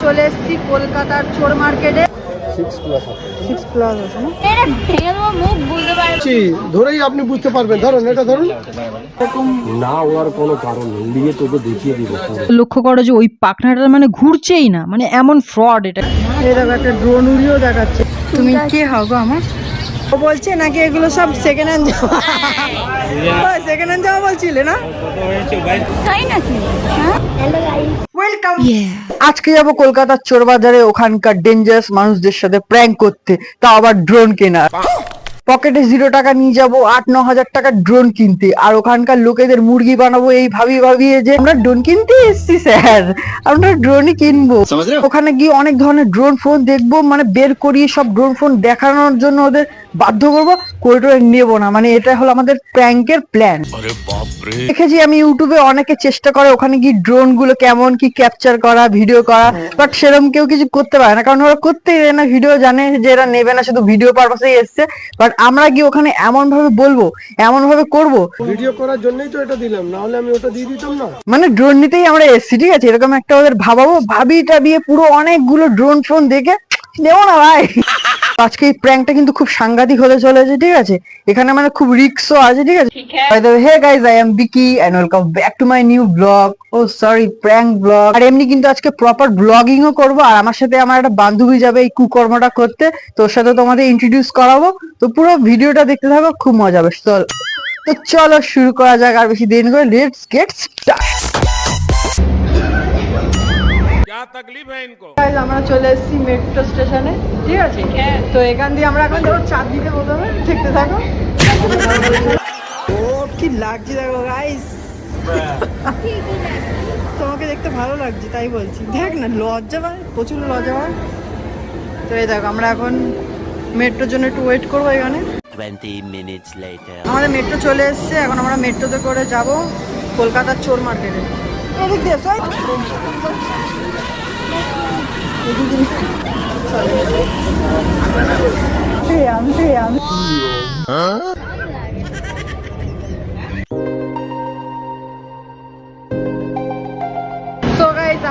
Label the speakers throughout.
Speaker 1: চলে এসেছি কলকাতার চোর মার্কেটে। 6 প্লাস আছে না?
Speaker 2: ধরেই আপনি বুঝতে পারবেন। ধরুন এটা ধরুন
Speaker 3: না, ওর কোনো কারণ নেই, নিয়ে তোকে দেখিয়ে দিব।
Speaker 1: লক্ষ্য করো যে ওই পাখনাটা মানে ঘুরছেই না, মানে এমন ফ্রড এটা। এরকম একটা ড্রোন উড়িয়েও দেখাচ্ছে। তুমি কে হও গো আমার? ও বলছে নাকি এগুলো সব সেকেন্ড হ্যান্ড জামা। সেকেন্ড হ্যান্ড জামা বলছিলে না?
Speaker 4: তাই নাকি?
Speaker 1: ওয়েলকাম। আজকে যাবো কলকাতার চোর বাজারে, ওখানকার ডেঞ্জারাস মানুষদের সাথে প্র্যাঙ্ক করতে, তা আবার ড্রোন কেনা। পকেটে 0 টাকা নিয়ে যাবো 8-9 হাজার টাকার ড্রোন কিনতে, আর ওখানকার লোকেদের মুরগি বানাবো এই ভাবিয়ে যে আমরা ড্রোন কিনতে এসেছি স্যার, আমরা ড্রোনই কিনবো। ওখানে গিয়ে অনেক ধরনের ড্রোন ফোন দেখবো, মানে বের করিয়ে সব ড্রোন ফোন দেখানোর জন্য ওদের বাধ্য করবো, করে নেবো না। মানে এটা হলো আমাদের প্র্যাঙ্কের প্ল্যান। দেখেছি আমি ইউটিউবে অনেকে চেষ্টা করে ওখানে গিয়ে ড্রোন গুলো কেমন কি ক্যাপচার করা, ভিডিও করা, বাট সেরকম কেউ কিছু করতে পারে না, কারণ ওরা করতেই দেয় না ভিডিও, জানে যে এরা নেবে না, শুধু ভিডিও পারপাসেই এসছে। বাট আমরা গিয়ে ওখানে এমন ভাবে বলবো, এমন ভাবে করবো,
Speaker 2: ভিডিও করার জন্যই তো এটা দিলাম, না হলে আমি ওটা দিয়ে দিতাম না।
Speaker 1: মানে ড্রোন নিতেই আমরা এসছি, ঠিক আছে? এরকম একটা ওদের ভাবাবো, টাবিয়ে পুরো অনেকগুলো ড্রোন ফোন দেখে নেবো না ভাই। আজকে এই প্র্যাঙ্কটা কিন্তু খুব সাংঘাতিক হতে চলেছে, ঠিক আছে? এখানে মানে খুব রিস্কও আছে, ঠিক আছে? Hey guys, I am Vicky and welcome back to my new vlog. Oh sorry, prank vlog. আর এমনি কিন্তু আজকে প্রপার ব্লগিংও করবো, আর আমার সাথে আমার একটা বান্ধবী যাবে এই কুকর্মটা করতে, তোর সাথে তোমাদের ইন্ট্রোডিউস করাবো। তো পুরো ভিডিওটা দেখতে থাকো, খুব মজা হবে। তো চলো শুরু করা যাক, আর বেশি দেরি করে লেটস গেট স্টার্ট। আমরা চলে এসেছি মেট্রো স্টেশনে, ঠিক আছে? তো এখান দিয়ে আমরা এখন ধরো চারদিকে প্রথমে দেখতে থাকো। ও কি লাগছে দেখো গাইস, তোমাকে দেখতে ভালো লাগছে তাই বলছি। দেখ না, লজ্জা পায়, প্রচুর লজ্জা পায়। তো এই দেখো আমরা এখন মেট্রোর জন্য একটু ওয়েট করবো এখানে।
Speaker 3: 20 minutes later.
Speaker 1: আমাদের মেট্রো চলে এসছে, এখন আমরা মেট্রোতে করে যাব কলকাতার চোর মার্কেটে। এদিক দিয়ে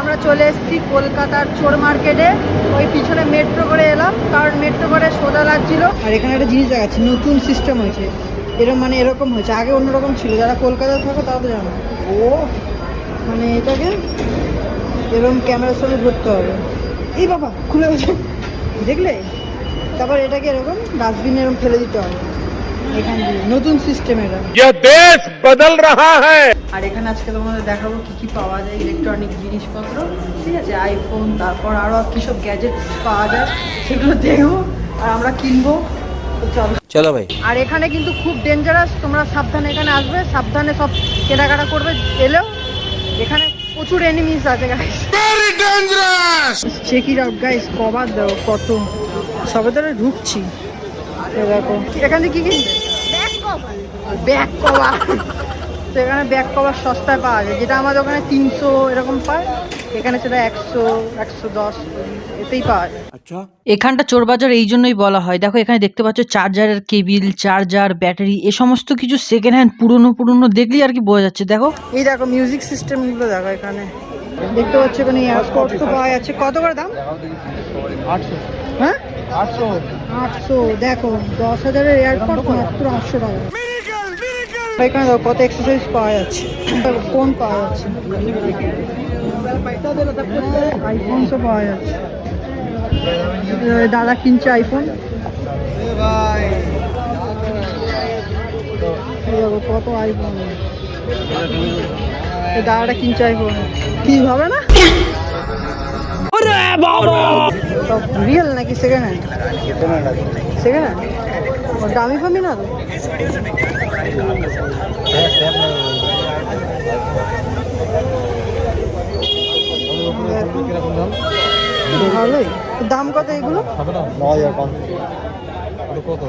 Speaker 1: আমরা চলে এসেছি কলকাতার চোর মার্কেটে। ওই পিছনে মেট্রো করে এলাম, কারণ মেট্রো করে সোজা লাগছিল। আর এখানে একটা জিনিস দেখাচ্ছি, নতুন সিস্টেম হয়েছে। এরকম মানে এরকম হয়েছে, আগে অন্যরকম ছিল। যারা কলকাতায় থাকো তারা তো জানো। ও মানে এটাকে এরকম ক্যামেরার সামনে ধরতে হবে। এই বাবা খুলে গেছে, দেখলে? তারপর এটাকে এরকম ডাস্টবিনে এরকম ফেলে দিতে হবে। এখান দিয়ে নতুন সিস্টেম এটা।
Speaker 2: দেশ বদল রাহা হ্যায়।
Speaker 1: আর এখানে আজকে তোমাদের দেখাবো কি কি পাওয়া যায়, ইলেকট্রনিক জিনিসপত্র, ঠিক আছে? আইফোন, তারপর আরো কিসব গ্যাজেটস পাওয়া যায়, সেগুলো দেখবো আর আমরা কিনবো।
Speaker 3: চলো ভাই।
Speaker 1: আর এখানে কিন্তু খুব ডেঞ্জারাস, তোমরা সাবধানে এখানে আসবে, সাবধানে সব কেনাকাটা করবে। এলেও এখানে প্রচুর এনিমিস আছে guys, very dangerous. Check it out guys, cover দাও কত, সবে ধরে ঢুকছি। দেখো এখানে কি কিনবে, ব্যাক কভার। তো এখানে ব্যাক কভার সস্তায় পাওয়া যায়, যেটা আমাদের ওখানে 300 এরকম পায়, এখানে সেটা 100, 110 এতেই পাওয়া যায়। এখানটা চোর বাজার এই জন্যই বলা হয়। দেখো এখানে দেখতে পাচ্ছ চার্জারের কেবিল, চার্জার, ব্যাটারি, এ সমস্ত কিছু সেকেন্ড হ্যান্ড পুরনো দেখলেই আর কি বোঝা যাচ্ছে। দেখো এই দেখো মিউজিক সিস্টেম গুলো দেখো, এখানে দেখতে পাচ্ছ এখানে এয়ারপডস তো পাওয়া যাচ্ছে। কত করে দাম?
Speaker 2: 800।
Speaker 1: হ্যাঁ
Speaker 2: 800।
Speaker 1: দেখো 10,000-এর এয়ারপড মাত্র 800 টাকা। এখানে দেখো কত এক্সারসাইজ পাওয়া যাচ্ছে, ফোন পাওয়া যাচ্ছে, আইফোনসও পাওয়া যাচ্ছে। দাদা কিনছে আইফোন, দেখো কত আইফোন। দাদাটা কিনছে আইফোন, কি হবে না? রিয়েল নাকি সেকেন্ড হ্যান্ড? সেকেন্ড হ্যান্ড দামি ফামি না তো? ভালোই। দাম কত এগুলো?
Speaker 2: 9,500।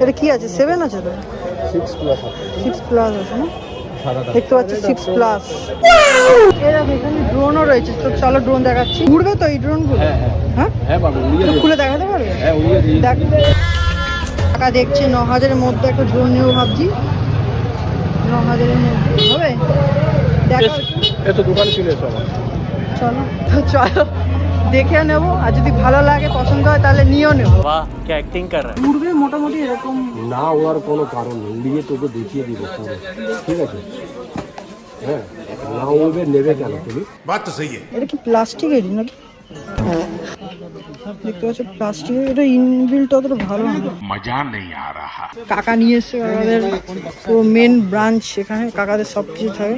Speaker 1: এটা কি আছে, 7 আছে তো?
Speaker 2: 6 প্লাস।
Speaker 1: 6 প্লাস আছে না, দেখতে পাচ্ছি 6 প্লাস। এখানে ড্রোনও রয়েছে, তো চলো ড্রোন দেখাচ্ছি। উড়বে তো এই ড্রোন গুলো? হ্যাঁ খুলে দেখাতে পারবে? দেখ টাকা দেখছে 9,000-এর মধ্যে একটা ড্রোন নেবো ভাবছি। 9,000-এর মধ্যে হবে? দেখো
Speaker 2: দোকানে চলে এসো।
Speaker 1: চলো তো চলো দেখে নেব, আর যদি ভালো লাগে পছন্দ হয় তাহলে নিয়েও নেব।
Speaker 4: वाह क्या एक्टिंग कर रहा है।
Speaker 1: উড়বে মোটামুটি এরকম।
Speaker 3: না ওর কোনো কারণ নেই, নিয়ে তোকে দেখিয়ে দিব পুরো, ঠিক আছে? হ্যাঁ, না উড়বে নেবে কেন তুমি?
Speaker 1: এটা কি প্লাস্টিকেরই নাকি? দেখতে পাচ্ছ প্লাস্টিকের, এটা ইনবিল্ট অতটা ভালো না। মজা নেই আ রাহা। কাকা নিয়ে এসে আমাদের পুরো মেন ব্রাঞ্চ, এখানে কাকাদের সব কিছু থাকে।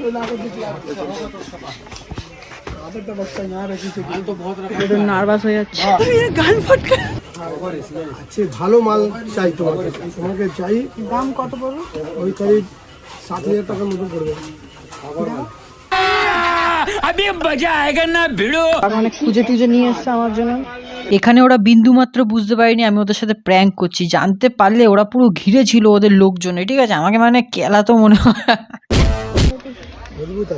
Speaker 1: নার্ভাস হয়ে যাচ্ছে, গান ফটকা।
Speaker 2: আচ্ছা ভালো মাল চাই তোমাকে, তোমাকে চাই।
Speaker 1: দাম কত পড়বে?
Speaker 2: ওই করিব 7,000 টাকার মতো পড়বে।
Speaker 4: अभी मजा आएगा ना भिड़ो।
Speaker 1: মানে খুঁজে টুজে নিয়ে এসছে আমার জন্য।
Speaker 5: এখানে ওরা বিন্দু মাত্র বুঝতে পারেনি আমি ওদের সাথে প্র্যাঙ্ক করছি। জানতে পারলে ওরা পুরো ঘিরে ছিল ওদের লোকজনে, ঠিক আছে? আমাকে মানে কেলা তো মনে হয়।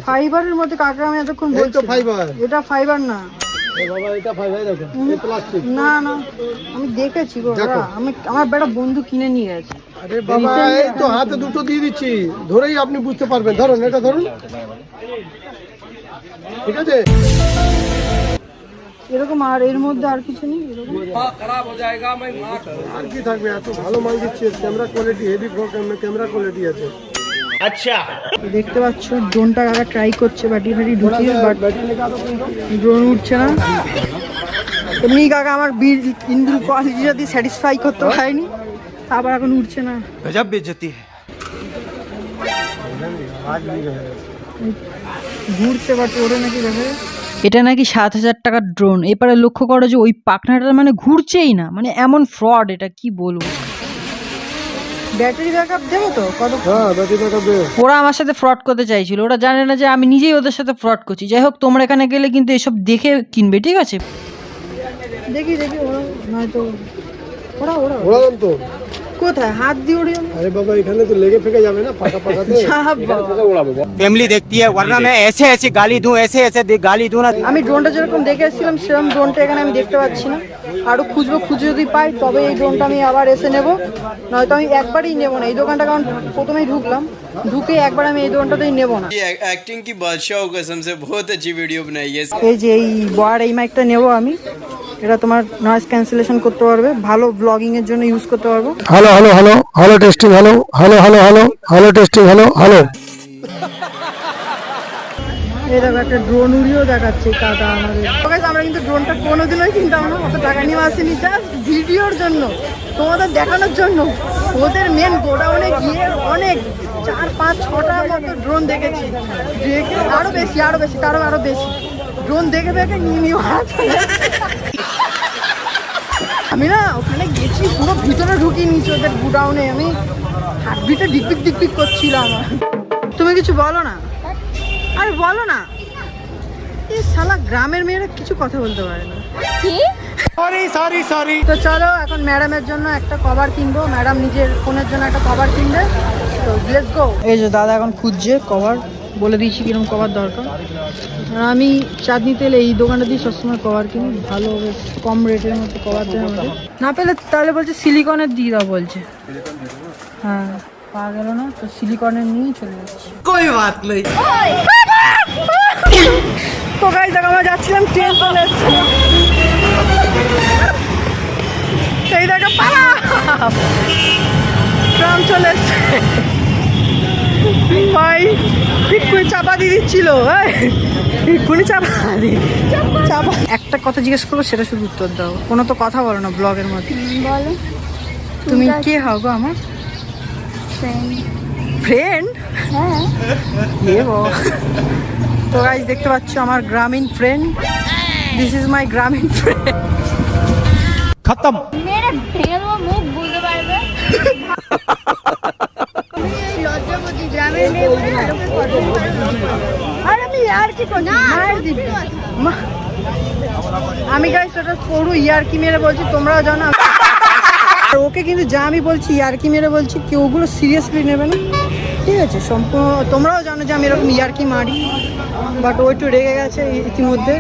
Speaker 1: ফাইবারের মধ্যে কাকা আমি এতক্ষণ
Speaker 2: এই
Speaker 1: বলছি
Speaker 2: তো ফাইবার।
Speaker 1: এটা ফাইবার না।
Speaker 2: এ বাবা এটা ফাইবার দেখো, এই প্লাস্টিক।
Speaker 1: না না আমি দেখেছি গো,
Speaker 2: দেখো।
Speaker 1: আমি আমার বেটা বন্ধু কিনে নিয়ে গেছে।
Speaker 2: আরে বাবা এই তো হাতে দুটো দিয়ে দিচ্ছি, ধরেই আপনি বুঝতে পারবেন। ধরুন এটা ধরুন, ঠিক আছে?
Speaker 1: এরকম আর এর মধ্যে আর কিছু নেই এরকম?
Speaker 2: আর কি থাকবে, এত ভালো মাল দিচ্ছে, camera quality heavy, camera quality আছে।
Speaker 1: দেখতে পাচ্ছ ড্রোনটা কাকা ট্রাই করছে ব্যাটারি ফ্যাটারি ঢুকিয়ে, বাট ড্রোন উঠছে না। এমনি কাকা আমার ইনবিল কোয়ালিটি যদি স্যাটিসফাই করতে পারেনি, আবার এখন উঠছে না।
Speaker 4: गजब बेइज्जती है।
Speaker 1: ঘুরছে বাট ওরে নাকি দেখে।
Speaker 5: এটা নাকি 7,000 টাকার ড্রোন। এবারে লক্ষ্য করো যে ওই পাখনাটা মানে ঘুরছেই না, মানে এমন ফ্রড, এটা কি বলবো।
Speaker 1: ব্যাটারি ব্যাকআপ দেবো তো কত?
Speaker 2: হ্যাঁ ব্যাটারি ব্যাকআপ দেবে।
Speaker 5: ওরা আমার সাথে ফ্রড করতে চাইছিল, ওরা জানে না যে আমি নিজেই ওদের সাথে ফ্রড করছি। যাই হোক, তোমরা এখানে গেলে কিন্তু এসব দেখে কিনবে, ঠিক আছে?
Speaker 1: দেখি দেখি ওরা নয়তো ওরা ওরা
Speaker 2: ওড়ালাম তো।
Speaker 1: কোথায় হাত দিয়ে উড়িয়ে?
Speaker 2: আরে বাবা এখানে তো লেগে ফেকে যাবে না পাকা পাকাতে।
Speaker 4: फैमिली देखती है वरना मैं ऐसे ऐसे गाली दूं, ऐसे ऐसे गाली दूं ना।
Speaker 1: আমি ড্রোনটা যেরকম দেখে এসেছিলাম সেরকম ড্রোনটা এখানে আমি দেখতে পাচ্ছি না। আরো খুঁজবো, খুঁজে যদি পাই তবে এই ড্রোনটা আমি আবার এসে নেব, নয়তো আমি একবারই নেব না। এই দোকানটা কারণ প্রথমেই ঢুকলাম, ঢুকে একবার আমি এই দোকানটাতেই নেব না।
Speaker 6: एक्टिंग की बादशाह हो कसम से बहुत अच्छी वीडियो बनाई है।
Speaker 1: এই যে এই বয়ার এই মাইকটা নেব আমি, এটা তোমার নয়েজ ক্যান্সেলেশন করতে পারবে, ভালো ব্লগিং এর জন্য ইউজ করতে পারবো।
Speaker 2: Hello hello hello hello testing, hello hello hello hello hello testing, hello hello.
Speaker 1: এই দেখো একটা ড্রোন উড়িয়েও দেখাচ্ছে কাকা আমাদের। আমরা কিন্তু ড্রোনটা কোনোদিনই কিনতাম না, অত টাকা নিয়ে আসিনি, জাস্ট ভিডিওর জন্য, তোমাদের দেখানোর জন্য। ওদের মেন গোডাউনে গিয়ে অনেক 4-5-6টার মতো ড্রোন দেখেছি, দেখে আরো বেশি তারও আরো বেশি ড্রোন দেখে দেখে নিয়ে নিয়ে আমি না ওখানে গেছি, পুরো ভিতরে ঢুকিয়ে নিয়েছি ওদের গোডাউনে। আমি হার্টবিটে ডিকপিক ডিকপিক করছিলাম। তুমি কিছু বলো না, আরে বলো না। এই শালা গ্রামের মেয়েরা কিছু কথা বলতে পারে না। সরি। তো চলো এখন ম্যাডামের জন্য একটা কভার কিনবো, ম্যাডাম নিজের ফোনের জন্য একটা কভার কিনবে, তো লেটস গো। এই যে দাদা এখন খুঁজছে কভার, বলে দিয়েছি কিরকম কভার দরকার। আর আমি চাঁদনি তেলে এই দোকানটা দিয়ে সবসময় কভার কিনি, ভালো বেশ কম রেটের মধ্যে কভার দেয় আমাদের। না পেলে তাহলে বলছে সিলিকনের দিয়ে দাও বলছে। হ্যাঁ পাওয়া গেল না তো সিলিকনের নিয়েই চলে যাচ্ছি।
Speaker 4: कोई बात नहीं।
Speaker 1: তো গাইস দেখো আমরা যাচ্ছিলাম, ট্রেন চলে এসছে, সেই দেখো পালা ট্রাম চলে এসছে। ভাই এক্ষুনি চাপা দিয়ে দিচ্ছিল, এক্ষুনি চাপা একটা কথা জিজ্ঞেস করবো, সেটা শুধু উত্তর দাও। কোনো তো কথা বলো না ব্লগের মধ্যে।
Speaker 7: বলো।
Speaker 1: তুমি কে হও গো আমার? ফ্রেন্ড?
Speaker 7: হ্যাঁ।
Speaker 1: তো গাইস দেখতে পাচ্ছ আমার গ্রামীণ ফ্রেন্ড, দিস ইজ মাই গ্রামীণ ফ্রেন্ড।
Speaker 4: खत्म।
Speaker 7: মেয়েরা ভেঙে দেবো মুখ বুঝতে পারবে। লজ্জাপতি গ্রামের মেয়ে বলে না, লোকে পছন্দ করে না।
Speaker 1: আর আমি আর কি করছি, মায়ের দিবি আমি গাইস ওটা পুরো ইয়ারকি মেরে বলছি, তোমরাও জানো। আর ওকে কিন্তু যা আমি বলছি ইয়ারকি মেরে বলছি, কেউ ওগুলো সিরিয়াসলি নেবে না, ঠিক আছে? সম্পূর্ণ তোমরাও জানো যে আমি এরকম ইয়ারকি মারি, বাট ও একটু রেগে গেছে ইতিমধ্যে,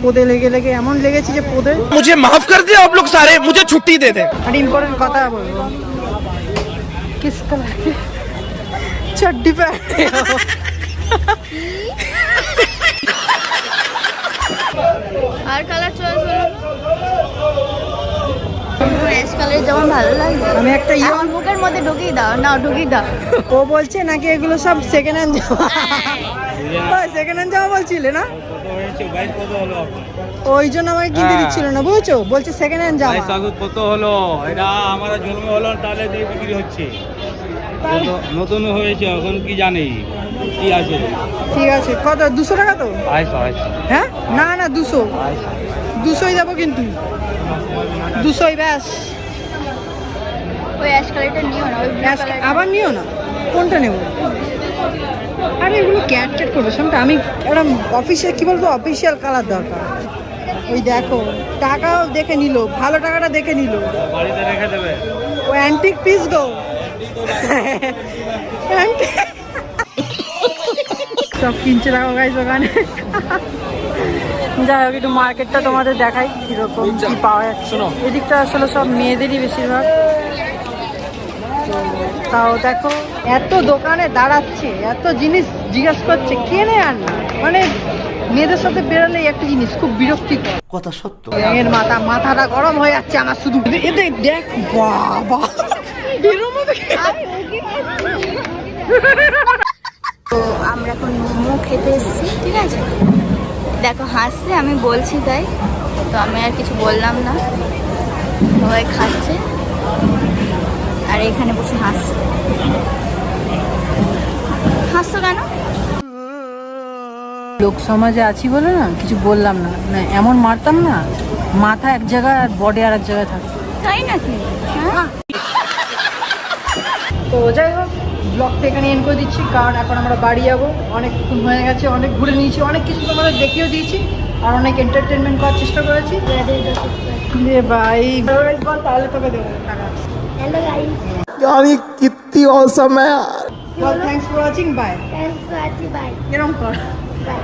Speaker 1: পোদে লেগে এমন লেগেছি যে পোদে।
Speaker 4: मुझे माफ कर दे आप लोग सारे, मुझे छुट्टी दे दे।
Speaker 1: আর ইম্পর্টেন্ট কথা বলবো, কিস কালার কি চड्डी पहने हो?
Speaker 7: আর কালার চয়েস হলো যেমন ভালো লাগে
Speaker 5: আমি একটা
Speaker 7: আমার মুখের মধ্যে ঢুকিয়ে দাও না ঢুকিয়ে দাও
Speaker 5: ও বলছে নাকি এগুলো সব সেকেন্ড হ্যান্ড জামা সেকেন্ড হ্যান্ড জামা বলছিলে না ওই জন্য আমাকে কিনতে দিচ্ছিল না বুঝছো বলছে সেকেন্ড হ্যান্ড জামা
Speaker 8: কত হলো এটা আমার জন্ম হলো তাহলে দিয়ে বিক্রি হচ্ছে নতুন হয়েছে এখন কি জানি কি আছে
Speaker 5: ঠিক আছে কত 200 টাকা তো
Speaker 8: 250
Speaker 5: হ্যাঁ না না 200 যাবো কিন্তু 200 ব্যাস
Speaker 7: ওই অ্যাশ কালারটা নিও না ওই blue
Speaker 5: আজকে
Speaker 7: colour-
Speaker 5: আবার নিও না কোনটা নেব আরে এগুলো ক্যাট ক্যাট করবে শুনতে আমি একটা অফিসিয়াল কি বলবো অফিসিয়াল কালার দরকার ওই দেখো টাকাও দেখে নিল ভালো টাকাটা দেখে নিল
Speaker 8: বাড়িতে রেখে দেবে
Speaker 5: ও অ্যান্টিক পিস গো সব কিনছে দেখো গাইস ওখানে যাই হোক একটু মার্কেটটা তোমাদের দেখাই কিরকম কি পাওয়া যাচ্ছে এদিকটা আসলে সব মেয়েদেরই বেশিরভাগ তো তাও দেখো এত দোকানে দাঁড়াচ্ছে এত জিনিস জিজ্ঞেস করছে কেনে আর না মানে মেয়েদের সাথে বেরোলে একটা জিনিস খুব বিরক্তিকর কথা সত্য এর মাথাটা গরম হয়ে যাচ্ছে আমার শুধু এদের দেখ বাবা বেরোবো
Speaker 7: তো আমরা এখন মোমো খেতে এসেছি ঠিক আছে দেখো হাসছে আমি বলছি তাই তো আমি আর কিছু বললাম না সবাই খাচ্ছে আর এখানে বসে হাসছে হাসছো কেন
Speaker 5: লোক সমাজে আছি বলে না কিছু বললাম না না এমন মারতাম না মাথা এক জায়গায় আর বডি আর এক জায়গায় থাকতো
Speaker 7: তাই নাকি হ্যাঁ
Speaker 5: তো যাই হোক ব্লগটা এখানে এন্ড করে দিচ্ছি কারণ এখন আমরা বাড়ি যাবো অনেকক্ষণ হয়ে গেছে অনেক ঘুরে নিয়েছি অনেক কিছু তোমাদের দেখিয়েও দিয়েছি আর অনেক এন্টারটেনমেন্ট করার চেষ্টা করেছি রে ভাই বল তাহলে তোকে দেবো টাকা
Speaker 7: হ্যালো গাইস
Speaker 2: यानी कितनी औसम है यार
Speaker 5: বল thanks for watching bye
Speaker 7: thanks for watching bye
Speaker 5: এরকম কর
Speaker 7: বাই